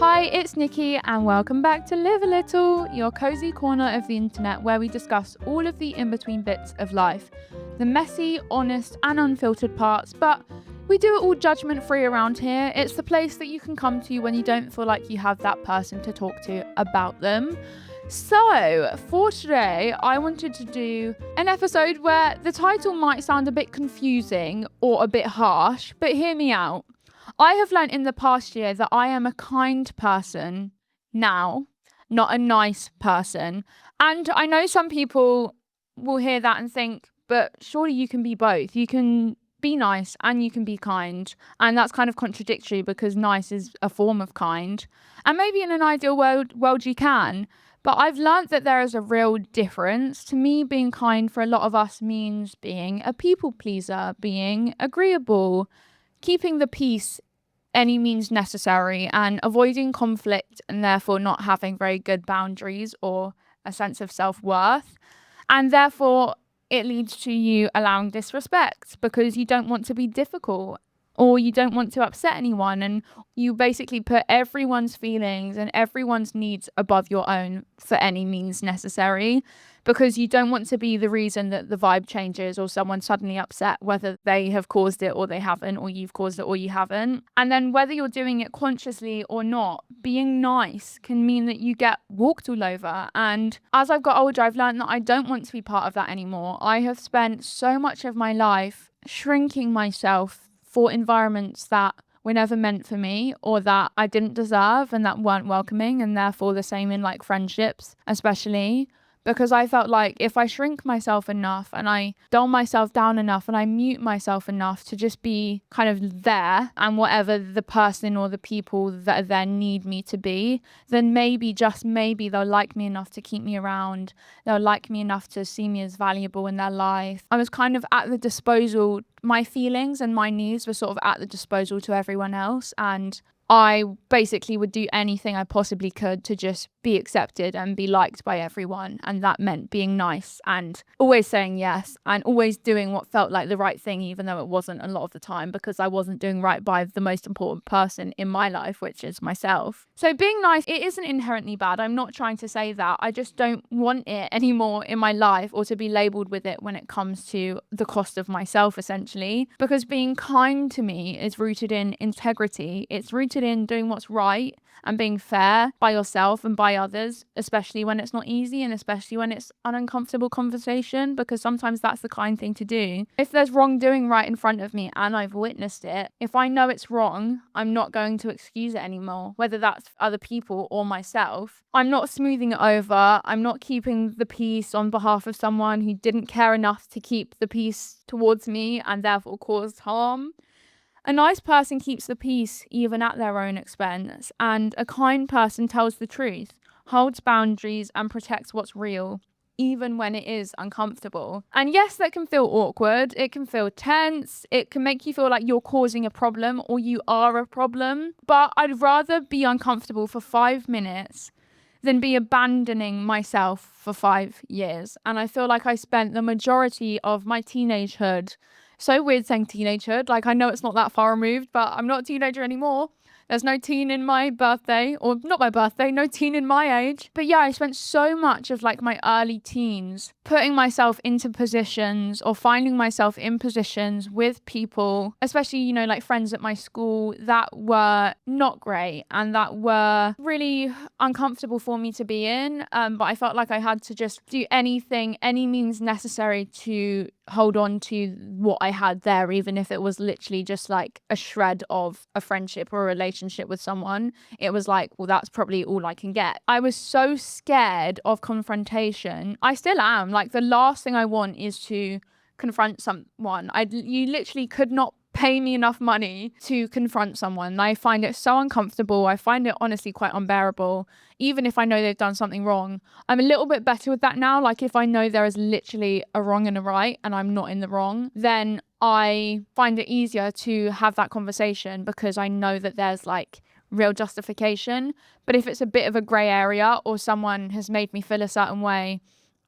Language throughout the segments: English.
Hi, it's Nikki and welcome back to Live a Little, your cozy corner of the internet where we discuss all of the in-between bits of life. The messy, honest and unfiltered parts, but we do it all judgment-free around here. It's the place that you can come to when you don't feel like you have that person to talk to about them. So, for today, I wanted to do an episode where the title might sound a bit confusing or a bit harsh, but hear me out. I have learned in the past year that I am a kind person now, not a nice person. And I know some people will hear that and think, but surely you can be both. You can be nice and you can be kind. And that's kind of contradictory because nice is a form of kind. And maybe in an ideal world you can. But I've learned that there is a real difference. To me, being kind for a lot of us means being a people pleaser, being agreeable, keeping the peace any means necessary, and avoiding conflict and therefore not having very good boundaries or a sense of self-worth. And therefore, it leads to you allowing disrespect because you don't want to be difficult or you don't want to upset anyone, and you basically put everyone's feelings and everyone's needs above your own for any means necessary because you don't want to be the reason that the vibe changes or someone's suddenly upset, whether they have caused it or they haven't, or you've caused it or you haven't. And then whether you're doing it consciously or not, being nice can mean that you get walked all over. And as I've got older, I've learned that I don't want to be part of that anymore. I have spent so much of my life shrinking myself for environments that were never meant for me or that I didn't deserve and that weren't welcoming, and therefore the same in like friendships, especially because I felt like if I shrink myself enough and I dull myself down enough and I mute myself enough to just be kind of there and whatever the person or the people that then need me to be, then maybe, just maybe, they'll like me enough to keep me around. They'll like me enough to see me as valuable in their life. I was kind of at the disposal. My feelings and my needs were sort of at the disposal to everyone else, and I basically would do anything I possibly could to just be accepted and be liked by everyone. And that meant being nice and always saying yes and always doing what felt like the right thing, even though it wasn't a lot of the time, because I wasn't doing right by the most important person in my life, which is myself. So being nice, it isn't inherently bad. I'm not trying to say that. I just don't want it anymore in my life or to be labeled with it when it comes to the cost of myself, essentially, because being kind to me is rooted in integrity. It's rooted in doing what's right and being fair by yourself and by others, especially when it's not easy and especially when it's an uncomfortable conversation, because sometimes that's the kind thing to do. If there's wrongdoing right in front of me and I've witnessed it, if I know it's wrong, I'm not going to excuse it anymore, whether that's other people or myself. I'm not smoothing it over. I'm not keeping the peace on behalf of someone who didn't care enough to keep the peace towards me and therefore caused harm. A nice person keeps the peace even at their own expense, and a kind person tells the truth, holds boundaries and protects what's real, even when it is uncomfortable. And yes, that can feel awkward, it can feel tense, it can make you feel like you're causing a problem or you are a problem, but I'd rather be uncomfortable for 5 minutes than be abandoning myself for 5 years. And I feel like I spent the majority of my teenagehood, so weird saying teenagehood, like I know it's not that far removed, but I'm not a teenager anymore. There's no teen in my birthday, or not my birthday, no teen in my age. But yeah, I spent so much of like my early teens putting myself into positions or finding myself in positions with people, especially, you know, like friends at my school that were not great and that were really uncomfortable for me to be in. But I felt like I had to just do anything, any means necessary to hold on to what I had there, even if it was literally just like a shred of a friendship or a relationship with someone. It was like, well, that's probably all I can get. I was so scared of confrontation. I still am. Like, the last thing I want is to confront someone. You literally could not pay me enough money to confront someone. I find it so uncomfortable. I find it honestly quite unbearable, even if I know they've done something wrong. I'm a little bit better with that now. Like, if I know there is literally a wrong and a right and I'm not in the wrong, then I find it easier to have that conversation because I know that there's like real justification. But if it's a bit of a grey area, or someone has made me feel a certain way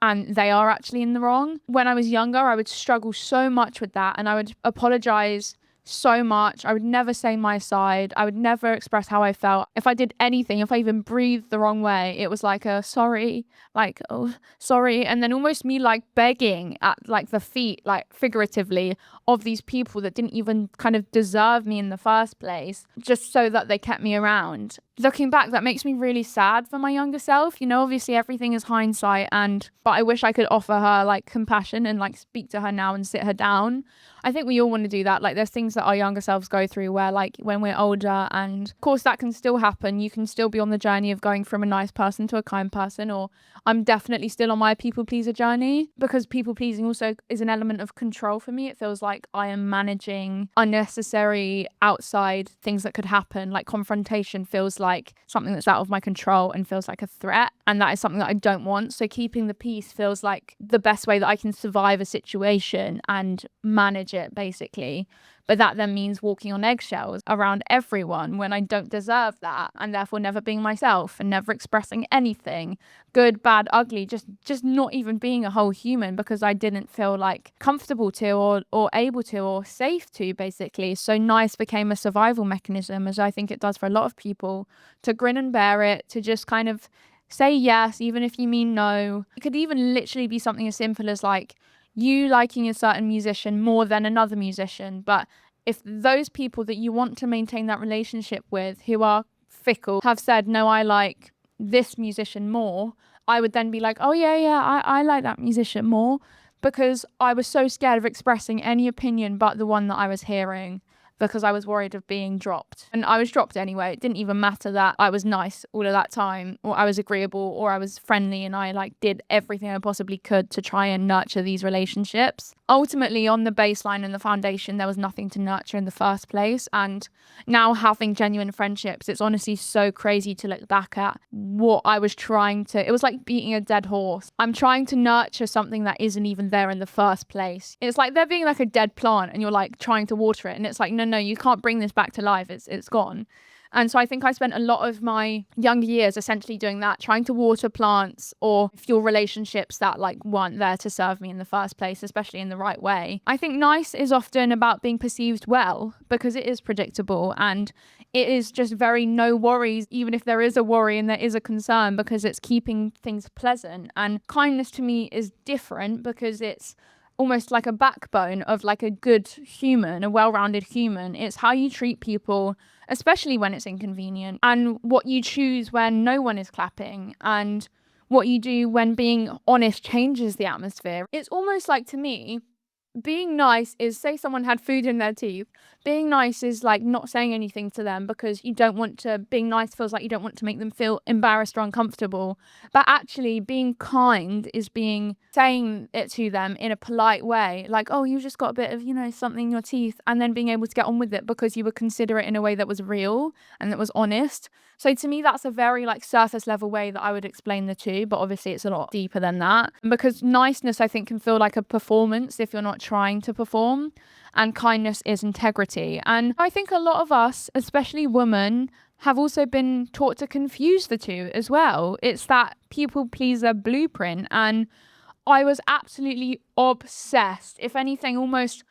and they are actually in the wrong. When I was younger, I would struggle so much with that, and I would apologize so much. I would never say my side. I would never express how I felt. If I did anything, if I even breathed the wrong way, it was like a sorry, like, oh, sorry. And then almost me like begging at like the feet, like figuratively, of these people that didn't even kind of deserve me in the first place, just so that they kept me around. Looking back, that makes me really sad for my younger self. You know, obviously everything is hindsight, but I wish I could offer her like compassion and like speak to her now and sit her down. I think we all want to do that. Like, there's things that our younger selves go through where, like, when we're older, and of course that can still happen. You can still be on the journey of going from a nice person to a kind person, or I'm definitely still on my people pleaser journey, because people pleasing also is an element of control for me. It feels like I am managing unnecessary outside things that could happen. Like, confrontation feels like something that's out of my control and feels like a threat, and that is something that I don't want. So keeping the peace feels like the best way that I can survive a situation and manage it, basically. But that then means walking on eggshells around everyone when I don't deserve that, and therefore never being myself and never expressing anything, good, bad, ugly, just not even being a whole human, because I didn't feel like comfortable to, or able to, or safe to, basically. So nice became a survival mechanism, as I think it does for a lot of people, to grin and bear it, to just kind of say yes even if you mean no. It could even literally be something as simple as like you liking a certain musician more than another musician. But if those people that you want to maintain that relationship with, who are fickle, have said, no, I like this musician more, I would then be like, oh yeah, I like that musician more, because I was so scared of expressing any opinion but the one that I was hearing, because I was worried of being dropped. And I was dropped anyway. It didn't even matter that I was nice all of that time, or I was agreeable, or I was friendly, and I like did everything I possibly could to try and nurture these relationships. Ultimately, on the baseline and the foundation, there was nothing to nurture in the first place. And now, having genuine friendships, it's honestly so crazy to look back at what I was trying to, it was like beating a dead horse. I'm trying to nurture something that isn't even there in the first place. It's like there being like a dead plant, and you're like trying to water it, and it's like, no, you can't bring this back to life. It's gone. And so I think I spent a lot of my younger years essentially doing that, trying to water plants or fuel relationships that like weren't there to serve me in the first place, especially in the right way. I think nice is often about being perceived well, because it is predictable, and it is just very no worries, even if there is a worry and there is a concern, because it's keeping things pleasant. And kindness to me is different, because it's almost like a backbone of like a good human, a well-rounded human. It's how you treat people, especially when it's inconvenient, and what you choose when no one is clapping, and what you do when being honest changes the atmosphere. It's almost like, to me, being nice is, say someone had food in their teeth, being nice is like not saying anything to them, because you don't want to, being nice feels like you don't want to make them feel embarrassed or uncomfortable. But actually being kind is saying it to them in a polite way, like, oh, you just got a bit of, something in your teeth, and then being able to get on with it because you were considerate in a way that was real and that was honest. So to me, that's a very like surface level way that I would explain the two, but obviously it's a lot deeper than that, because niceness, I think, can feel like a performance if you're not trying to perform, and kindness is integrity. And I think a lot of us, especially women, have also been taught to confuse the two as well. It's that people pleaser blueprint, and I was absolutely obsessed, if anything, almost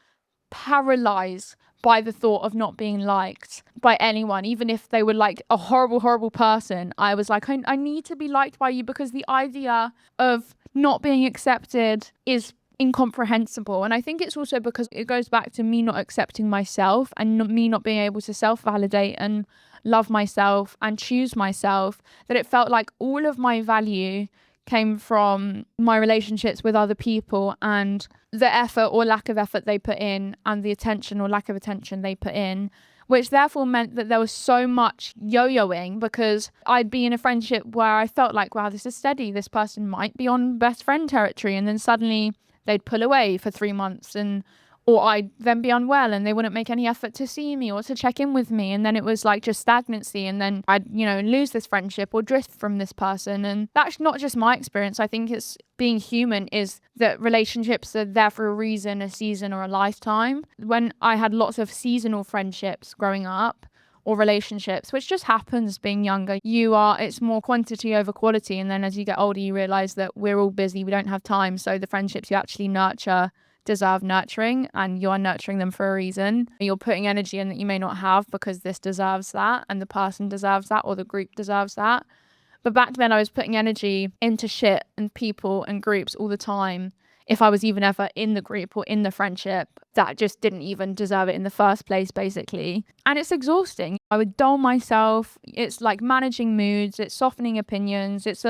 paralyzed by the thought of not being liked by anyone, even if they were like a horrible person. I was like, I need to be liked by you, because the idea of not being accepted is incomprehensible. And I think it's also because it goes back to me not accepting myself, and me not being able to self-validate and love myself and choose myself, that it felt like all of my value came from my relationships with other people, and the effort or lack of effort they put in, and the attention or lack of attention they put in, which therefore meant that there was so much yo-yoing, because I'd be in a friendship where I felt like, wow, this is steady, this person might be on best friend territory, and then suddenly they'd pull away for 3 months, or I'd then be unwell and they wouldn't make any effort to see me or to check in with me. And then it was like just stagnancy. And then I'd, lose this friendship or drift from this person. And that's not just my experience. I think it's being human, is that relationships are there for a reason, a season, or a lifetime. When I had lots of seasonal friendships growing up, or relationships, which just happens being younger. It's more quantity over quality. And then as you get older, you realize that we're all busy. We don't have time. So the friendships you actually nurture deserve nurturing, and you are nurturing them for a reason. You're putting energy in that you may not have because this deserves that, and the person deserves that, or the group deserves that. But back then I was putting energy into shit and people and groups all the time. If I was even ever in the group or in the friendship, that just didn't even deserve it in the first place, basically. And it's exhausting. I would dull myself. It's like managing moods. It's softening opinions. It's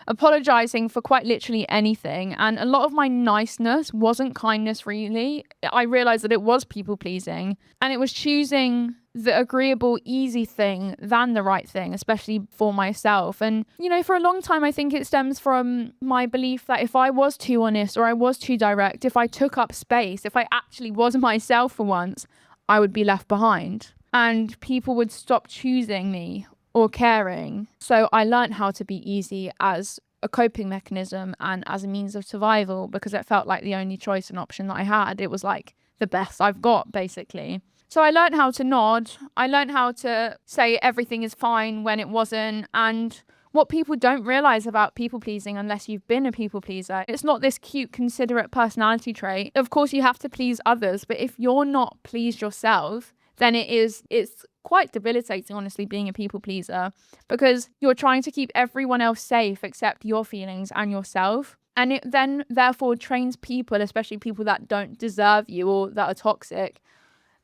apologizing for quite literally anything. And a lot of my niceness wasn't kindness, really. I realized that it was people pleasing, and it was choosing the agreeable, easy thing than the right thing, especially for myself. And, for a long time, I think it stems from my belief that if I was too honest or I was too direct, if I took up space, if I actually was myself for once, I would be left behind and people would stop choosing me or caring. So I learned how to be easy as a coping mechanism and as a means of survival, because it felt like the only choice and option that I had. It was like the best I've got, basically. So I learned how to nod. I learned how to say everything is fine when it wasn't. And what people don't realize about people pleasing, unless you've been a people pleaser, it's not this cute, considerate personality trait. Of course, you have to please others, but if you're not pleased yourself, then it's quite debilitating, honestly, being a people pleaser, because you're trying to keep everyone else safe except your feelings and yourself. And it then therefore trains people, especially people that don't deserve you or that are toxic,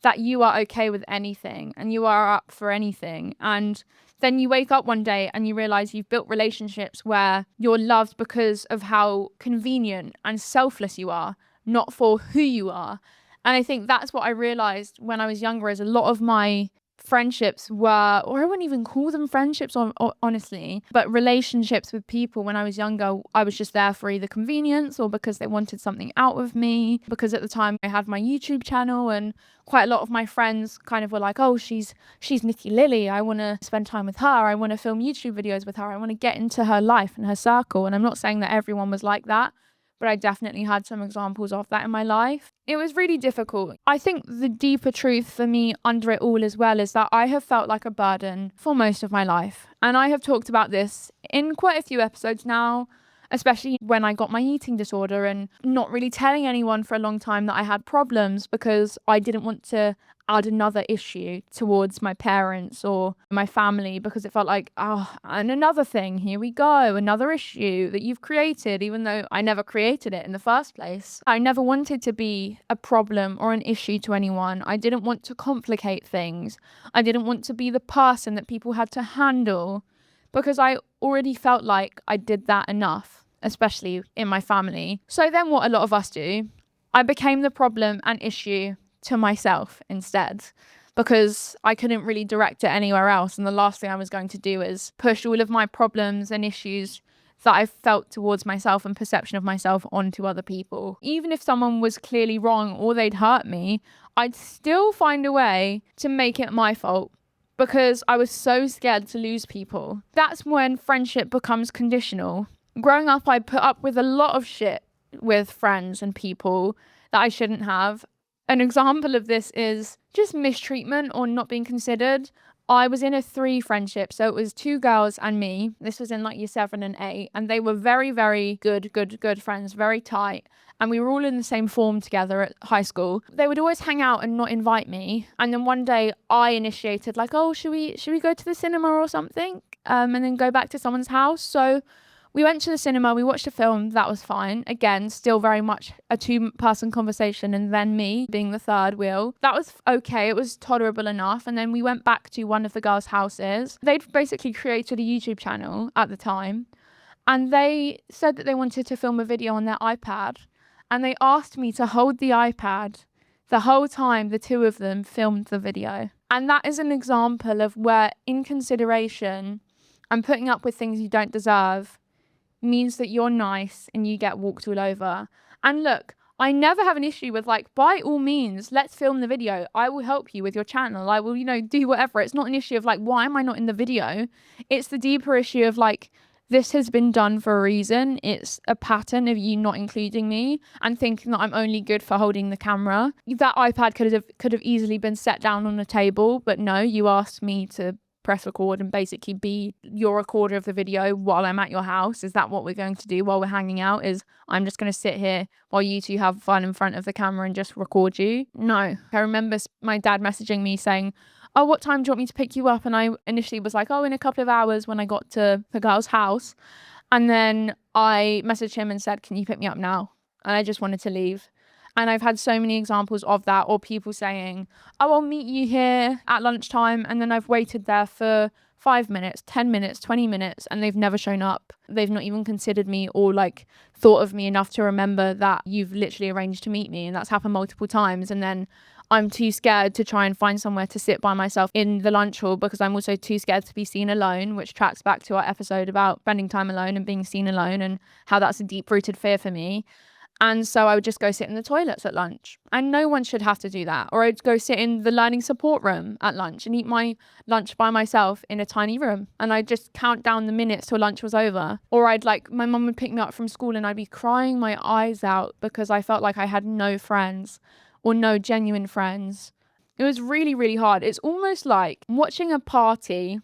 that you are okay with anything and you are up for anything. And then you wake up one day and you realize you've built relationships where you're loved because of how convenient and selfless you are, not for who you are. And I think that's what I realized when I was younger, is a lot of my friendships were, or I wouldn't even call them friendships, honestly, but relationships with people when I was younger, I was just there for either convenience or because they wanted something out of me. Because at the time I had my YouTube channel, and quite a lot of my friends kind of were like, oh, she's Nikki Lily, I want to spend time with her, I want to film YouTube videos with her, I want to get into her life and her circle. And I'm not saying that everyone was like that, but I definitely had some examples of that in my life. It was really difficult. I think the deeper truth for me under it all as well is that I have felt like a burden for most of my life. And I have talked about this in quite a few episodes now, especially when I got my eating disorder, and not really telling anyone for a long time that I had problems because I didn't want to add another issue towards my parents or my family, because it felt like, oh, and another thing, here we go, another issue that you've created, even though I never created it in the first place. I never wanted to be a problem or an issue to anyone. I didn't want to complicate things. I didn't want to be the person that people had to handle, because I already felt like I did that enough, especially in my family. So then what a lot of us do, I became the problem and issue to myself instead, because I couldn't really direct it anywhere else. And the last thing I was going to do is push all of my problems and issues that I felt towards myself and perception of myself onto other people. Even if someone was clearly wrong or they'd hurt me, I'd still find a way to make it my fault, because I was so scared to lose people. That's when friendship becomes conditional. Growing up, I put up with a lot of shit with friends and people that I shouldn't have. An example of this is just mistreatment or not being considered. I was in a 3 friendship, so it was 2 girls and me. This was in like year 7 and 8, and they were very, very good friends, very tight. And we were all in the same form together at high school. They would always hang out and not invite me. And then one day I initiated, like, oh, should we go to the cinema or something? And then go back to someone's house. So we went to the cinema, we watched a film, that was fine. Again, still very much a 2-person conversation, and then me being the third wheel. That was okay, it was tolerable enough. And then we went back to one of the girls' houses. They'd basically created a YouTube channel at the time, and they said that they wanted to film a video on their iPad, and they asked me to hold the iPad the whole time the 2 of them filmed the video. And that is an example of where inconsideration and putting up with things you don't deserve means that you're nice and you get walked all over. And look, I never have an issue with, like, by all means, let's film the video. I will help you with your channel. I will, do whatever. It's not an issue of like, why am I not in the video? It's the deeper issue of like, this has been done for a reason. It's a pattern of you not including me and thinking that I'm only good for holding the camera. That iPad could have easily been set down on a table, but no, you asked me to press record and basically be your recorder of the video while I'm at your house. Is that what we're going to do while we're hanging out? Is I'm just going to sit here while you two have fun in front of the camera and just record you? No. I remember my dad messaging me saying, oh, what time do you want me to pick you up? And I initially was like, oh, in a couple of hours when I got to the girl's house. And then I messaged him and said, can you pick me up now? And I just wanted to leave. And I've had so many examples of that, or people saying, oh, I'll meet you here at lunchtime. And then I've waited there for 5 minutes, 10 minutes, 20 minutes, and they've never shown up. They've not even considered me or like thought of me enough to remember that you've literally arranged to meet me. And that's happened multiple times. And then I'm too scared to try and find somewhere to sit by myself in the lunch hall because I'm also too scared to be seen alone, which tracks back to our episode about spending time alone and being seen alone and how that's a deep-rooted fear for me. And so I would just go sit in the toilets at lunch. And no one should have to do that. Or I'd go sit in the learning support room at lunch and eat my lunch by myself in a tiny room. And I'd just count down the minutes till lunch was over. Or my mum would pick me up from school and I'd be crying my eyes out because I felt like I had no friends or no genuine friends. It was really, really hard. It's almost like watching a party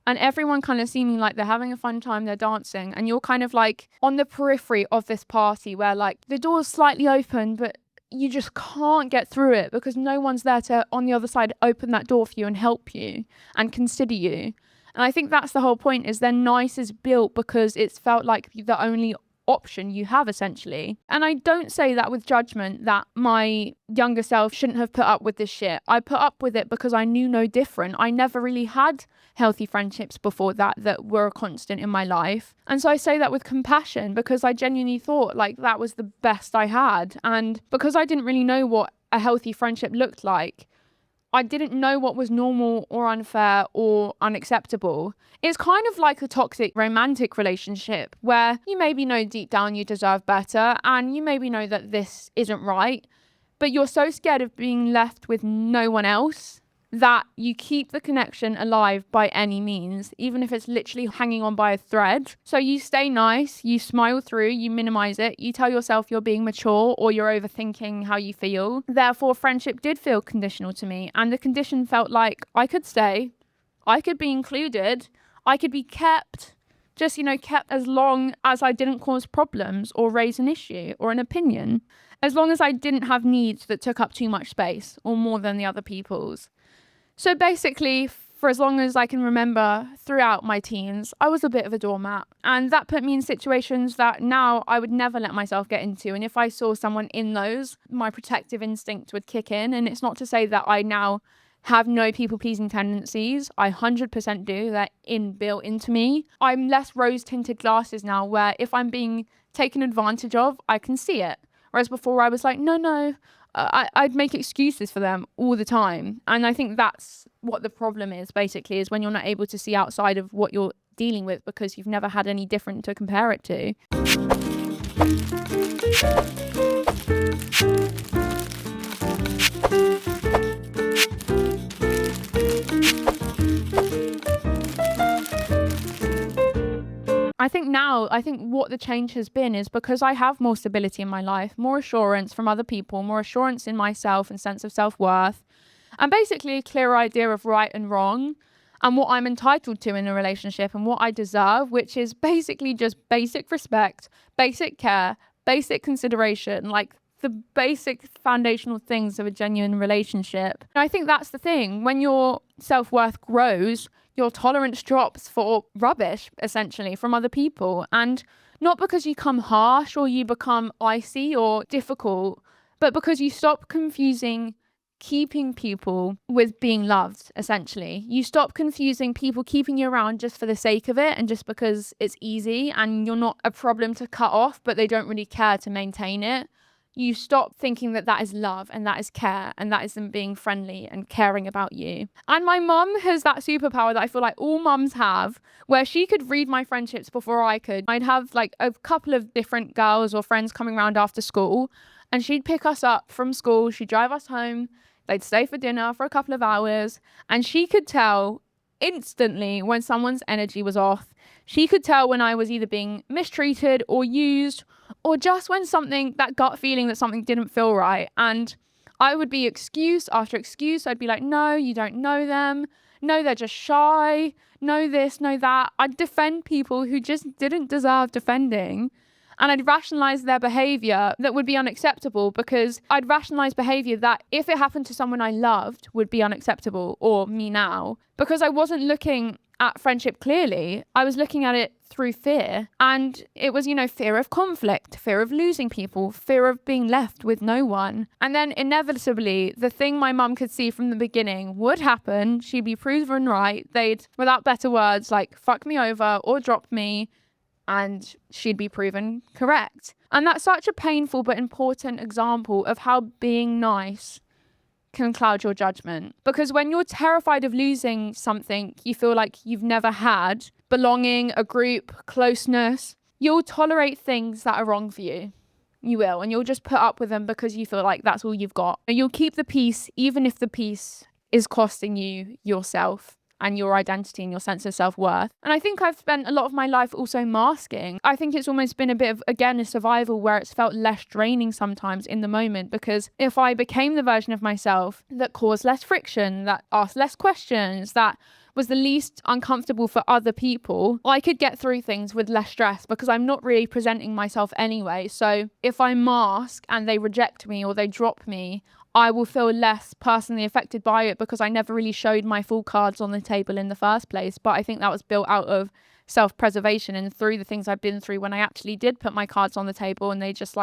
and everyone kind of seeming like they're having a fun time, they're dancing, and you're kind of like on the periphery of this party where like the door's slightly open, but you just can't get through it because no one's there to, on the other side, open that door for you and help you and consider you. And I think that's the whole point, is they're nice is built because it's felt like the only option you have, essentially. And I don't say that with judgment that my younger self shouldn't have put up with this shit. I put up with it because I knew no different. I never really had healthy friendships before that were a constant in my life. And so I say that with compassion because I genuinely thought like that was the best I had. And because I didn't really know what a healthy friendship looked like, I didn't know what was normal or unfair or unacceptable. It's kind of like a toxic romantic relationship where you maybe know deep down you deserve better and you maybe know that this isn't right, but you're so scared of being left with no one else that you keep the connection alive by any means, even if it's literally hanging on by a thread. So you stay nice, you smile through, you minimize it, you tell yourself you're being mature or you're overthinking how you feel. Therefore, friendship did feel conditional to me, and the condition felt like I could stay, I could be included, I could be kept, just, kept as long as I didn't cause problems or raise an issue or an opinion, as long as I didn't have needs that took up too much space or more than the other people's. So basically, for as long as I can remember throughout my teens, I was a bit of a doormat. And that put me in situations that now I would never let myself get into. And if I saw someone in those, my protective instinct would kick in. And it's not to say that I now have no people-pleasing tendencies. I 100% do. They're inbuilt into me. I'm less rose-tinted glasses now, where if I'm being taken advantage of, I can see it. Whereas before I was like, no, I'd make excuses for them all the time. And I think that's what the problem is, basically, is when you're not able to see outside of what you're dealing with because you've never had any different to compare it to. I think what the change has been is because I have more stability in my life, more assurance from other people, more assurance in myself and sense of self-worth, and basically a clearer idea of right and wrong and what I'm entitled to in a relationship and what I deserve, which is basically just basic respect, basic care, basic consideration, like the basic foundational things of a genuine relationship. And I think that's the thing. When your self-worth grows, your tolerance drops for rubbish, essentially, from other people. And not because you become harsh or you become icy or difficult, but because you stop confusing keeping people with being loved, essentially. You stop confusing people keeping you around just for the sake of it and just because it's easy and you're not a problem to cut off, but they don't really care to maintain it. You stop thinking that that is love and that is care and that is them being friendly and caring about you. And my mum has that superpower that I feel like all mums have, where she could read my friendships before I could. I'd have like a couple of different girls or friends coming around after school and she'd pick us up from school. She'd drive us home. They'd stay for dinner for a couple of hours and she could tell instantly when someone's energy was off. She could tell when I was either being mistreated or used, or just when that gut feeling that something didn't feel right. And I would be excuse after excuse. I'd be like, no, you don't know them. No, they're just shy. No, this, no, that. I'd defend people who just didn't deserve defending. And I'd rationalize their behavior that would be unacceptable, because I'd rationalize behavior that, if it happened to someone I loved, would be unacceptable, or me now, because I wasn't looking at friendship clearly. I was looking at it through fear. And it was, fear of conflict, fear of losing people, fear of being left with no one. And then inevitably, the thing my mum could see from the beginning would happen. She'd be proven right. They'd, without better words, like fuck me over or drop me, and she'd be proven correct. And that's such a painful but important example of how being nice can cloud your judgment. Because when you're terrified of losing something you feel like you've never had, belonging, a group, closeness, you'll tolerate things that are wrong for you. You will, and you'll just put up with them because you feel like that's all you've got. And you'll keep the peace even if the peace is costing you yourself and your identity and your sense of self-worth. And I think I've spent a lot of my life also masking. I think it's almost been a bit of, again, a survival where it's felt less draining sometimes in the moment, because if I became the version of myself that caused less friction, that asked less questions, that was the least uncomfortable for other people, I could get through things with less stress because I'm not really presenting myself anyway. So if I mask and they reject me or they drop me, I will feel less personally affected by it because I never really showed my full cards on the table in the first place. But I think that was built out of self-preservation and through the things I've been through when I actually did put my cards on the table and they just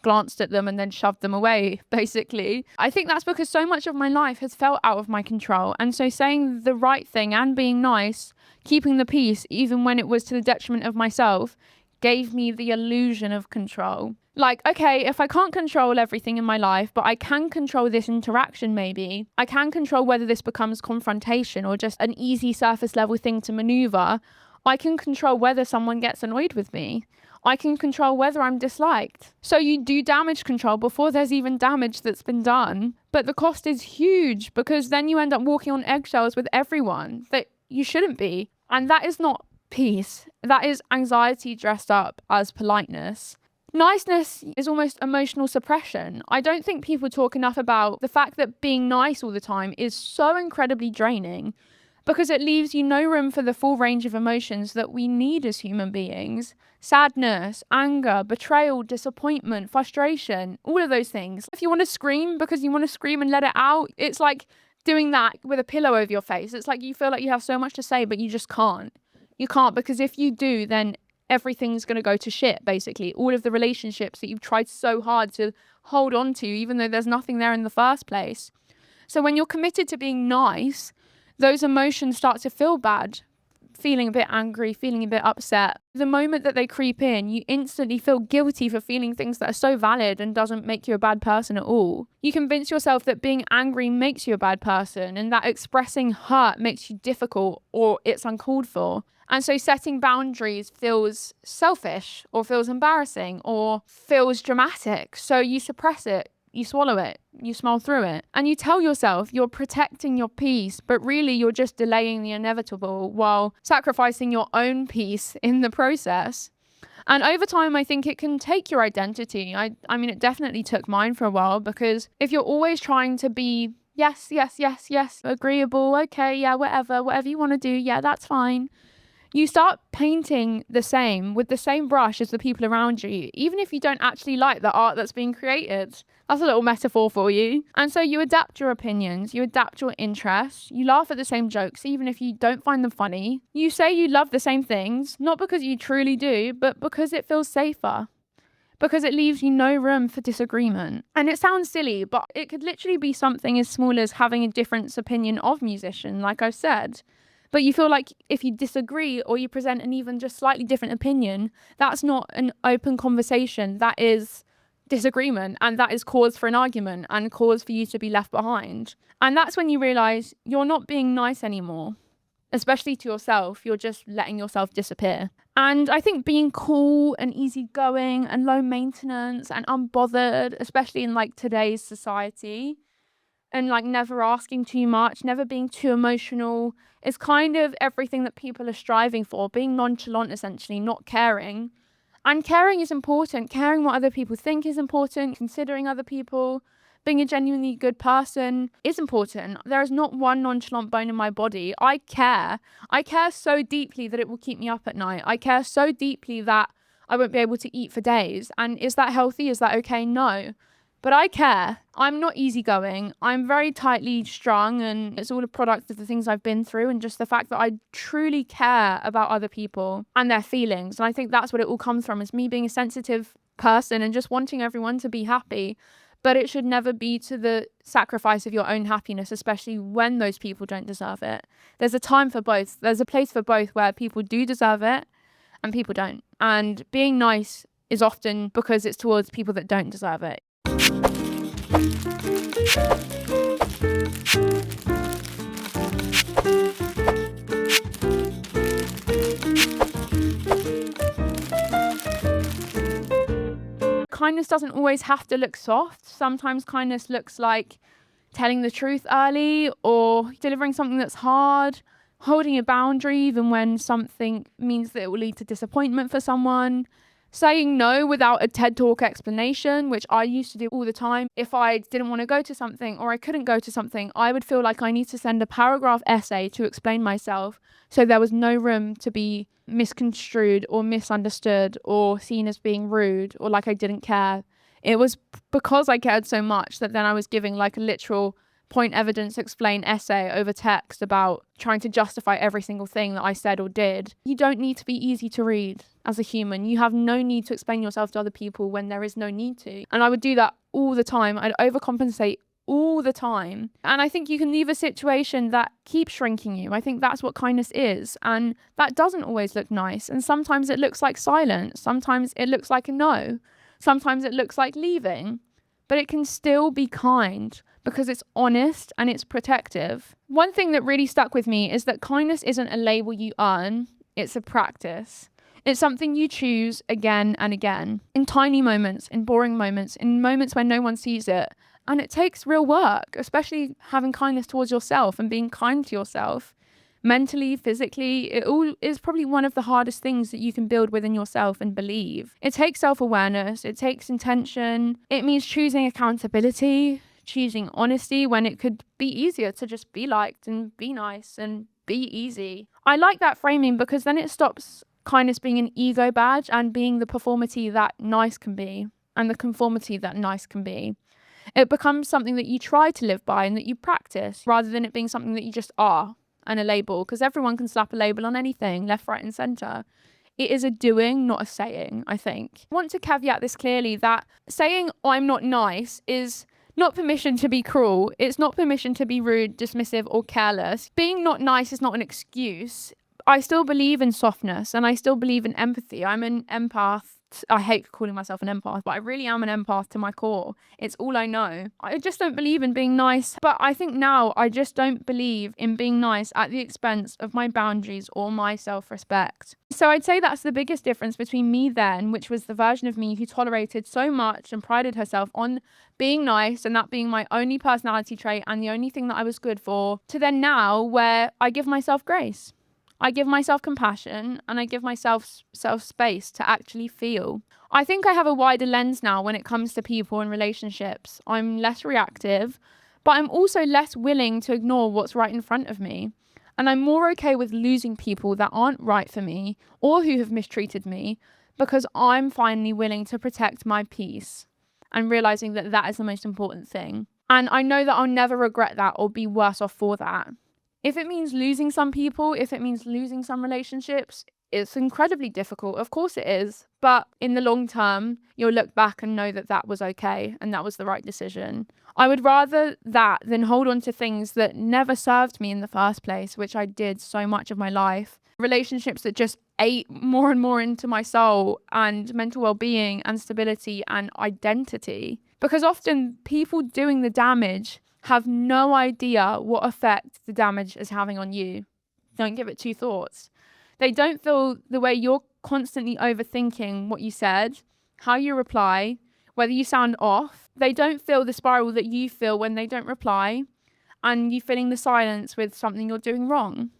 glanced at them and then shoved them away, basically. I think that's because so much of my life has felt out of my control. And so saying the right thing and being nice, keeping the peace, even when it was to the detriment of myself, gave me the illusion of control. Okay, if I can't control everything in my life, but I can control this interaction maybe, I can control whether this becomes confrontation or just an easy surface level thing to maneuver. I can control whether someone gets annoyed with me. I can control whether I'm disliked. So you do damage control before there's even damage that's been done. But the cost is huge because then you end up walking on eggshells with everyone that you shouldn't be. And that is not peace. That is anxiety dressed up as politeness. Niceness is almost emotional suppression. I don't think people talk enough about the fact that being nice all the time is so incredibly draining because it leaves you no room for the full range of emotions that we need as human beings. Sadness, anger, betrayal, disappointment, frustration, all of those things. If you want to scream because you want to scream and let it out, it's like doing that with a pillow over your face. It's like you feel like you have so much to say, but you just can't. You can't, because if you do, then everything's going to go to shit, basically. All of the relationships that you've tried so hard to hold on to, even though there's nothing there in the first place. So when you're committed to being nice, those emotions start to feel bad, feeling a bit angry, feeling a bit upset. The moment that they creep in, you instantly feel guilty for feeling things that are so valid and doesn't make you a bad person at all. You convince yourself that being angry makes you a bad person and that expressing hurt makes you difficult or it's uncalled for. And so setting boundaries feels selfish or feels embarrassing or feels dramatic. So you suppress it, you swallow it, you smile through it. And you tell yourself you're protecting your peace, but really you're just delaying the inevitable while sacrificing your own peace in the process. And over time, I think it can take your identity. I mean, it definitely took mine for a while, because if you're always trying to be yes, agreeable, okay, yeah, whatever you want to do, yeah, that's fine. You start painting the same with the same brush as the people around you, even if you don't actually like the art that's being created. That's a little metaphor for you. And so you adapt your opinions, you adapt your interests, you laugh at the same jokes, even if you don't find them funny. You say you love the same things, not because you truly do, but because it feels safer. Because it leaves you no room for disagreement. And it sounds silly, but it could literally be something as small as having a different opinion of musician, like I've said. But you feel like if you disagree or you present an even just slightly different opinion, that's not an open conversation. That is disagreement, and that is cause for an argument and cause for you to be left behind. And that's when you realize you're not being nice anymore, especially to yourself. You're just letting yourself disappear. And I think being cool and easygoing and low maintenance and unbothered, especially in today's society, and like never asking too much, never being too emotional is kind of everything that people are striving for, being nonchalant essentially, not caring. And caring is important. Caring what other people think is important. Considering other people, being a genuinely good person is important. There is not one nonchalant bone in my body. I care. I care so deeply that it will keep me up at night. I care so deeply that I won't be able to eat for days. And is that healthy? Is that okay? No. But I care. I'm not easygoing. I'm very tightly strung, and it's all a product of the things I've been through and just the fact that I truly care about other people and their feelings. And I think that's what it all comes from, is me being a sensitive person and just wanting everyone to be happy. But it should never be to the sacrifice of your own happiness, especially when those people don't deserve it. There's a time for both. There's a place for both where people do deserve it and people don't. And being nice is often because it's towards people that don't deserve it. Kindness doesn't always have to look soft. Sometimes kindness looks like telling the truth early, or delivering something that's hard, holding a boundary even when something means that it will lead to disappointment for someone, saying no without a TED Talk explanation, which I used to do all the time. If I didn't want to go to something or I couldn't go to something, I would feel like I need to send a paragraph essay to explain myself, so there was no room to be misconstrued or misunderstood or seen as being rude or like I didn't care. It was because I cared so much that then I was giving like a literal point evidence explain essay over text about trying to justify every single thing that I said or did. You don't need to be easy to read as a human. You have no need to explain yourself to other people when there is no need to. And I would do that all the time. I'd overcompensate all the time. And I think you can leave a situation that keeps shrinking you. I think that's what kindness is. And that doesn't always look nice. And sometimes it looks like silence. Sometimes it looks like a no. Sometimes it looks like leaving. But it can still be kind because it's honest and it's protective. One thing that really stuck with me is that kindness isn't a label you earn, it's a practice. It's something you choose again and again, in tiny moments, in boring moments, in moments when no one sees it. And it takes real work, especially having kindness towards yourself and being kind to yourself. Mentally, physically, it all is probably one of the hardest things that you can build within yourself and believe. It takes self-awareness, it takes intention, it means choosing accountability, choosing honesty when it could be easier to just be liked and be nice and be easy. I like that framing because then it stops kindness being an ego badge and being the performity that nice can be and the conformity that nice can be. It becomes something that you try to live by and that you practice rather than it being something that you just are and a label, because everyone can slap a label on anything, left, right and centre. It is a doing, not a saying, I think. I want to caveat this clearly that saying I'm not nice is not permission to be cruel. It's not permission to be rude, dismissive or careless. Being not nice is not an excuse. I still believe in softness and I still believe in empathy. I'm an empath. I hate calling myself an empath, but I really am an empath to my core. It's all I know. I just don't believe in being nice, but I think now I just don't believe in being nice at the expense of my boundaries or my self-respect. So I'd say that's the biggest difference between me then, which was the version of me who tolerated so much and prided herself on being nice and that being my only personality trait and the only thing that I was good for, to then now where I give myself grace. I give myself compassion and I give myself space to actually feel. I think I have a wider lens now when it comes to people and relationships. I'm less reactive, but I'm also less willing to ignore what's right in front of me. And I'm more okay with losing people that aren't right for me or who have mistreated me because I'm finally willing to protect my peace and realizing that that is the most important thing. And I know that I'll never regret that or be worse off for that. If it means losing some people, if it means losing some relationships, it's incredibly difficult. Of course it is. But in the long term, you'll look back and know that that was okay and that was the right decision. I would rather that than hold on to things that never served me in the first place, which I did so much of my life. Relationships that just ate more and more into my soul and mental well-being and stability and identity. Because often people doing the damage have no idea what effect the damage is having on you. Don't give it two thoughts. They don't feel the way you're constantly overthinking what you said, how you reply, whether you sound off, they don't feel the spiral that you feel when they don't reply, and you filling the silence with something you're doing wrong.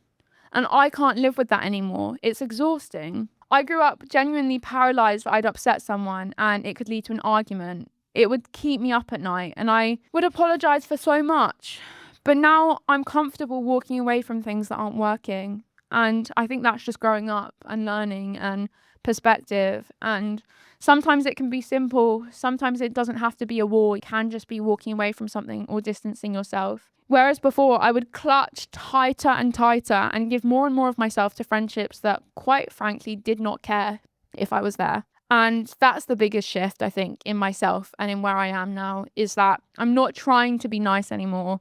And I can't live with that anymore. It's exhausting. I grew up genuinely paralysed that I'd upset someone and it could lead to an argument. It would keep me up at night and I would apologise for so much. But now I'm comfortable walking away from things that aren't working. And I think that's just growing up and learning and perspective. And sometimes it can be simple. Sometimes it doesn't have to be a war. It can just be walking away from something or distancing yourself. Whereas before, I would clutch tighter and tighter and give more and more of myself to friendships that, quite frankly, did not care if I was there. And that's the biggest shift, I think, in myself and in where I am now, is that I'm not trying to be nice anymore.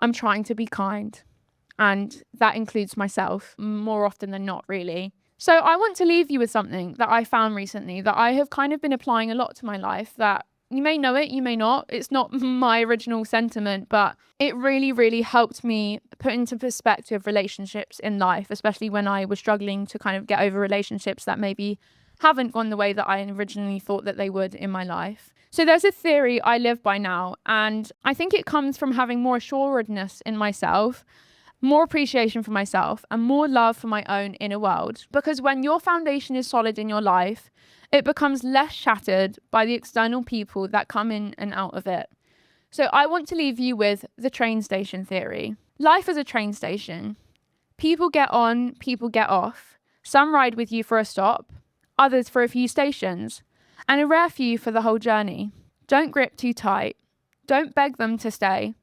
I'm trying to be kind. And that includes myself more often than not, really. So I want to leave you with something that I found recently that I have kind of been applying a lot to my life, that you may know it, you may not. It's not my original sentiment, but it really, really helped me put into perspective relationships in life, especially when I was struggling to kind of get over relationships that maybe haven't gone the way that I originally thought that they would in my life. So there's a theory I live by now, and I think it comes from having more assuredness in myself, more appreciation for myself, and more love for my own inner world. Because when your foundation is solid in your life, it becomes less shattered by the external people that come in and out of it. So I want to leave you with the train station theory. Life is a train station. People get on, people get off. Some ride with you for a stop, others for a few stations, and a rare few for the whole journey. Don't grip too tight. Don't beg them to stay.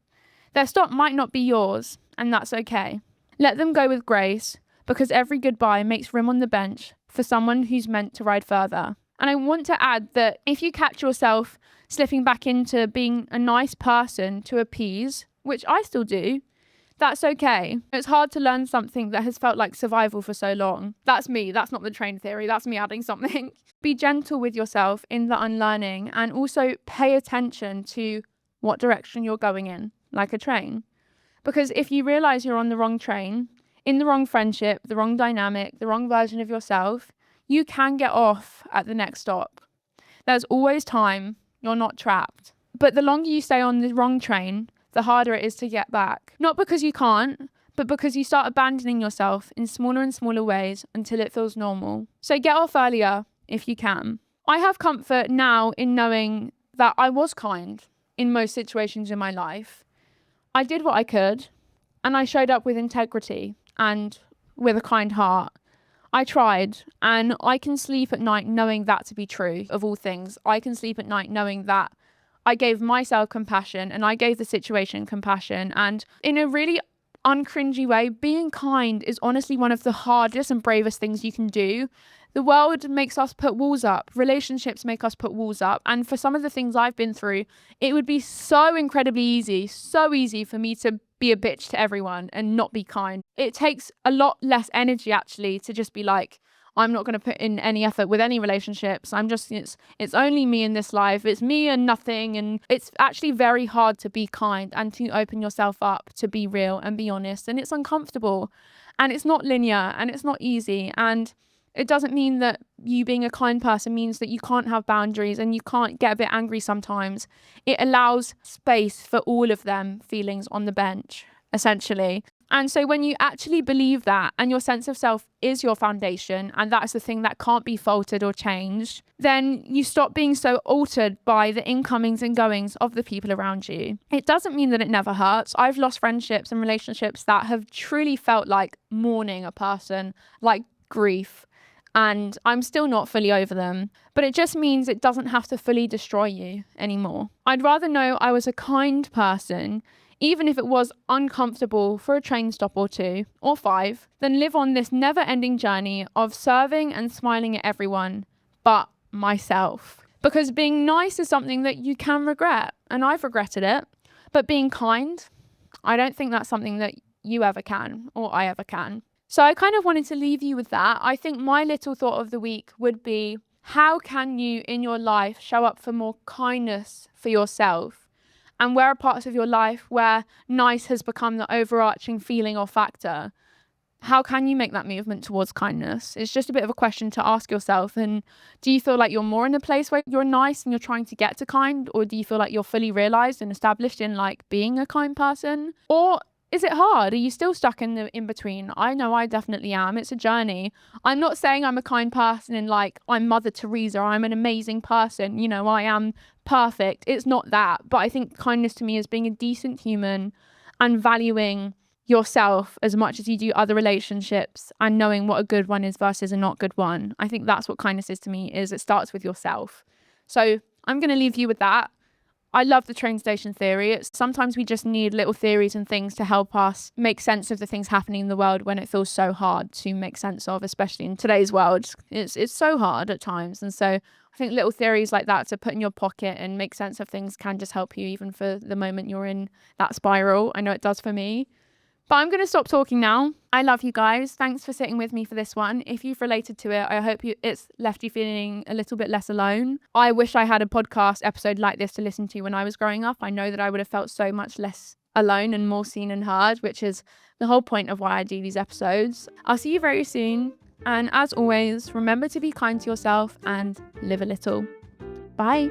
Their stop might not be yours, and that's okay. Let them go with grace, because every goodbye makes room on the bench for someone who's meant to ride further. And I want to add that if you catch yourself slipping back into being a nice person to appease, which I still do, that's okay. It's hard to learn something that has felt like survival for so long. That's me. That's not the train theory. That's me adding something. Be gentle with yourself in the unlearning, and also pay attention to what direction you're going in, like a train. Because if you realise you're on the wrong train, in the wrong friendship, the wrong dynamic, the wrong version of yourself, you can get off at the next stop. There's always time. You're not trapped. But the longer you stay on the wrong train, the harder it is to get back. Not because you can't, but because you start abandoning yourself in smaller and smaller ways until it feels normal. So get off earlier if you can. I have comfort now in knowing that I was kind in most situations in my life. I did what I could, and I showed up with integrity and with a kind heart. I tried, and I can sleep at night knowing that to be true of all things. I can sleep at night knowing that I gave myself compassion and I gave the situation compassion. And in a really uncringy way, being kind is honestly one of the hardest and bravest things you can do. The world makes us put walls up. Relationships make us put walls up. And for some of the things I've been through, it would be so incredibly easy, so easy for me to be a bitch to everyone and not be kind. It takes a lot less energy actually to just be like, I'm not going to put in any effort with any relationships. It's only me in this life. It's me and nothing. And it's actually very hard to be kind and to open yourself up to be real and be honest. And it's uncomfortable and it's not linear and it's not easy. And it doesn't mean that you being a kind person means that you can't have boundaries and you can't get a bit angry sometimes. It allows space for all of them feelings on the bench, essentially. And so when you actually believe that and your sense of self is your foundation and that's the thing that can't be faltered or changed, then you stop being so altered by the incomings and goings of the people around you. It doesn't mean that it never hurts. I've lost friendships and relationships that have truly felt like mourning a person, like grief. And I'm still not fully over them, but it just means it doesn't have to fully destroy you anymore. I'd rather know I was a kind person, even if it was uncomfortable for a train stop or 2 or 5, than live on this never-ending journey of serving and smiling at everyone but myself. Because being nice is something that you can regret, and I've regretted it, but being kind, I don't think that's something that you ever can or I ever can. So I kind of wanted to leave you with that. I think my little thought of the week would be, how can you in your life show up for more kindness for yourself? And where are parts of your life where nice has become the overarching feeling or factor? how can you make that movement towards kindness? It's just a bit of a question to ask yourself. And do you feel like you're more in a place where you're nice and you're trying to get to kind? Or do you feel like you're fully realized and established in like being a kind person? Or is it hard? Are you still stuck in the in between? I know I definitely am. It's a journey. I'm not saying I'm a kind person and like I'm Mother Teresa, I'm an amazing person, I am perfect. It's not that. But I think kindness to me is being a decent human and valuing yourself as much as you do other relationships and knowing what a good one is versus a not good one. I think that's what kindness is to me, is it starts with yourself. So I'm going to leave you with that. I love the train station theory. Sometimes we just need little theories and things to help us make sense of the things happening in the world when it feels so hard to make sense of, especially in today's world. It's so hard at times. And so I think little theories like that to put in your pocket and make sense of things can just help you even for the moment you're in that spiral. I know it does for me. But I'm going to stop talking now. I love you guys. Thanks for sitting with me for this one. If you've related to it, I hope it's left you feeling a little bit less alone. I wish I had a podcast episode like this to listen to when I was growing up. I know that I would have felt so much less alone and more seen and heard, which is the whole point of why I do these episodes. I'll see you very soon. And as always, remember to be kind to yourself and live a little. Bye.